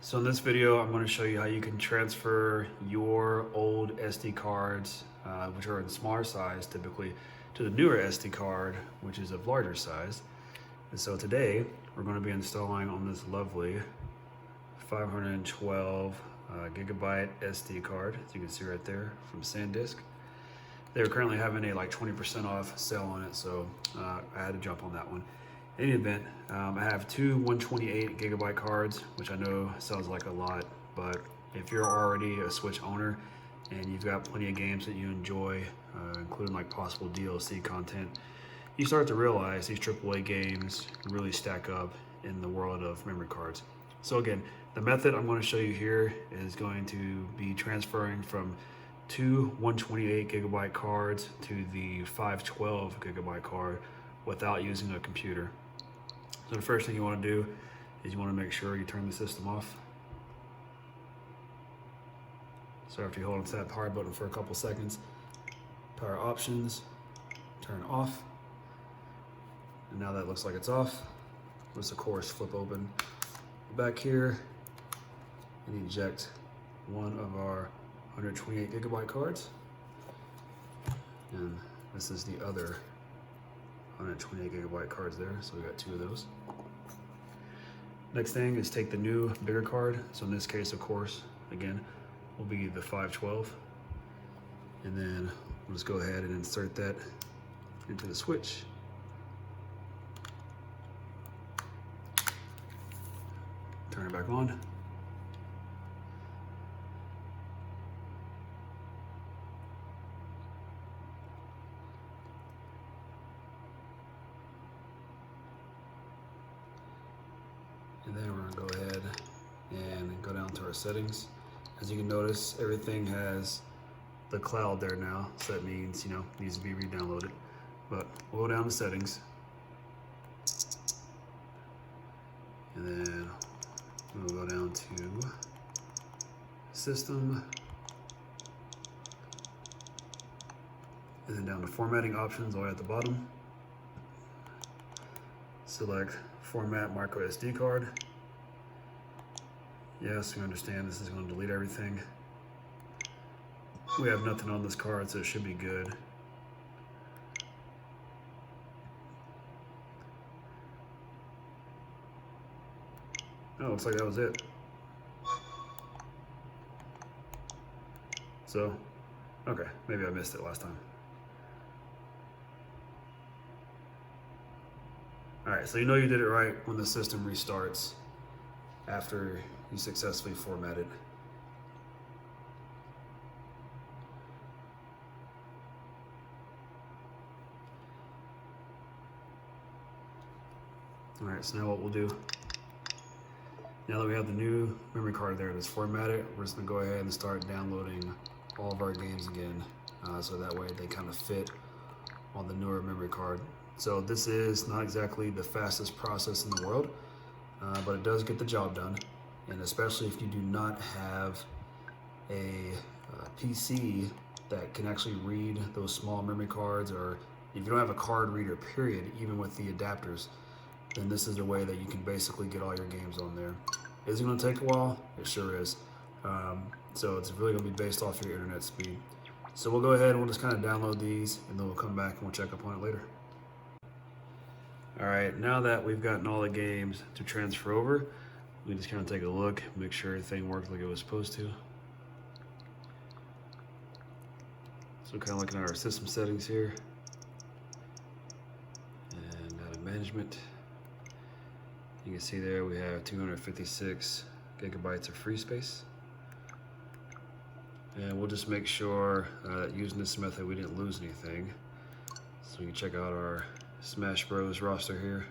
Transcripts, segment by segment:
So in this video, I'm going to show you how you can transfer your old SD cards, which are in smaller size typically, to the newer SD card, which is of larger size. And so today, we're going to be installing on this lovely 512 gigabyte SD card, as you can see right there, from Sandisk. They're currently having a like 20% off sale on it, so I had to jump on that one. In any event, I have two 128 gigabyte cards, which I know sounds like a lot, but if you're already a Switch owner and you've got plenty of games that you enjoy, including like possible DLC content, you start to realize these AAA games really stack up in the world of memory cards. So again, the method I'm going to show you here is going to be transferring from two 128 gigabyte cards to the 512 gigabyte card without using a computer. So the first thing you want to do is you want to make sure you turn the system off. So after you hold onto that power button for a couple seconds, power options, turn off. And now that looks like it's off. Let's of course flip open back here and eject one of our 128 gigabyte cards. And this is the other 128 gigabyte cards there, so we got two of those. Next thing is take the new bigger card. So in this case, of course, again, will be the 512. And then we'll just go ahead and insert that into the switch. Turn it back on. And then we're gonna go ahead and go down to our settings. As you can notice, everything has the cloud there now, so that means, it needs to be re-downloaded. But we'll go down to settings. And then we'll go down to system. And then down to formatting options all the way at the bottom. Select format micro SD card. Yes, we understand this is going to delete everything. We have nothing on this card, so it should be good. Oh, looks like that was it. So, okay, maybe I missed it last time. All right, so you know you did it right when the system restarts after you successfully format it. All right, so now what we'll do, now that we have the new memory card there that's formatted, we're just gonna go ahead and start downloading all of our games again, so that way they kind of fit on the newer memory card. So this is not exactly the fastest process in the world, but it does get the job done. And especially if you do not have a PC that can actually read those small memory cards, or if you don't have a card reader period, even with the adapters, then this is a way that you can basically get all your games on there. Is it gonna take a while? It sure is. So it's really gonna be based off your internet speed. So we'll go ahead and we'll just kind of download these, and then we'll come back and we'll check up on it later. All right, now that we've gotten all the games to transfer over, we just kind of take a look, make sure everything worked like it was supposed to. So kind of looking at our system settings here, and data management. You can see there we have 256 gigabytes of free space. And we'll just make sure that using this method we didn't lose anything. So we can check out our Smash Bros roster here.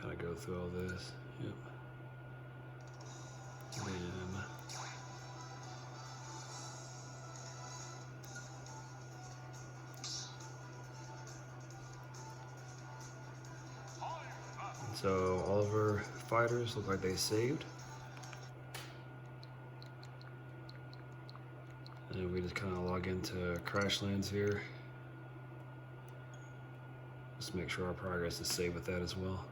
Kind of go through all this. Yep. And then So all of our fighters look like they saved. And we just kind of log into Crashlands here. Just make sure our progress is saved with that as well.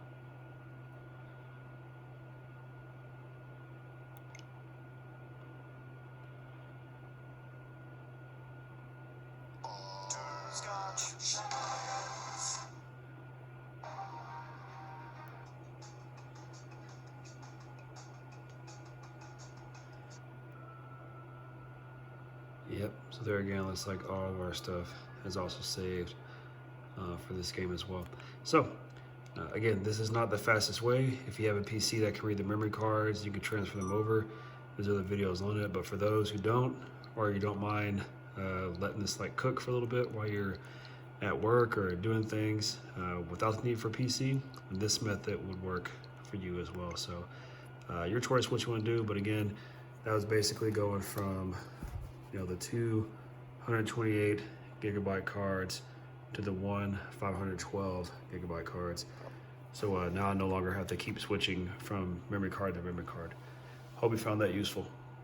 Yep, so there again, looks like all of our stuff is also saved for this game as well. So, again, this is not the fastest way. If you have a PC that can read the memory cards, you can transfer them over. There's other videos on it, but for those who don't, or you don't mind letting this like cook for a little bit while you're at work or doing things without the need for PC, this method would work for you as well. So your choice what you want to do, but again, that was basically going from the two 128 gigabyte cards to the one 512 gigabyte cards. So now I no longer have to keep switching from memory card to memory card. Hope you found that useful.